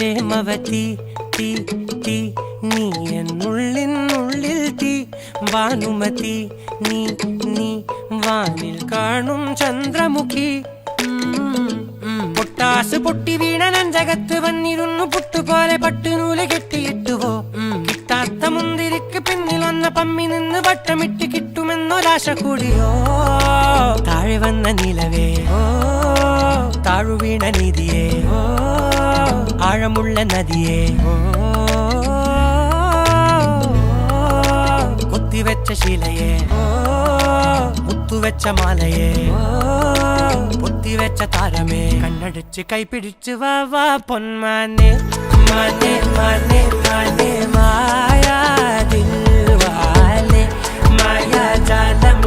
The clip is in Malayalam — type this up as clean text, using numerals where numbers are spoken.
പ്രേമവതി തീ തീ നീ എന്നുള്ളിൽ തീ ഭാനുമതി നീ നീ വാനിൽ കാണും ചന്ദ്രമുഖി പൊട്ടാസ് പൊട്ടി വീണ നെഞ്ചകത്ത് വന്നിരുന്നു പുട്ടുപോലെ പട്ടുനൂല് കെട്ടിയിട്ടുവോ കിട്ടാത്ത മുന്തിരിക്ക് പിന്നിൽ വന്ന പമ്മി നിന്ന് വട്ടമിട്ട് കിട്ടുമെന്നൊരാശ കൂടിയോ താഴെ വന്ന നിലവേ താഴു വീണ നിധിയേ ആഴമുള്ള നദിയേ കൊത്തിവെച്ച ശിലയേ മുത്തുവെച്ച മാലയേ പൊത്തിവെച്ച താരമേ കണ്ണടിച്ച് കൈപിടിച്ച് വാ വാ പൊന്മാനെ മാനെ മാനെ മാനെ മായാ ദിൽവാലെ മായാ ജാലം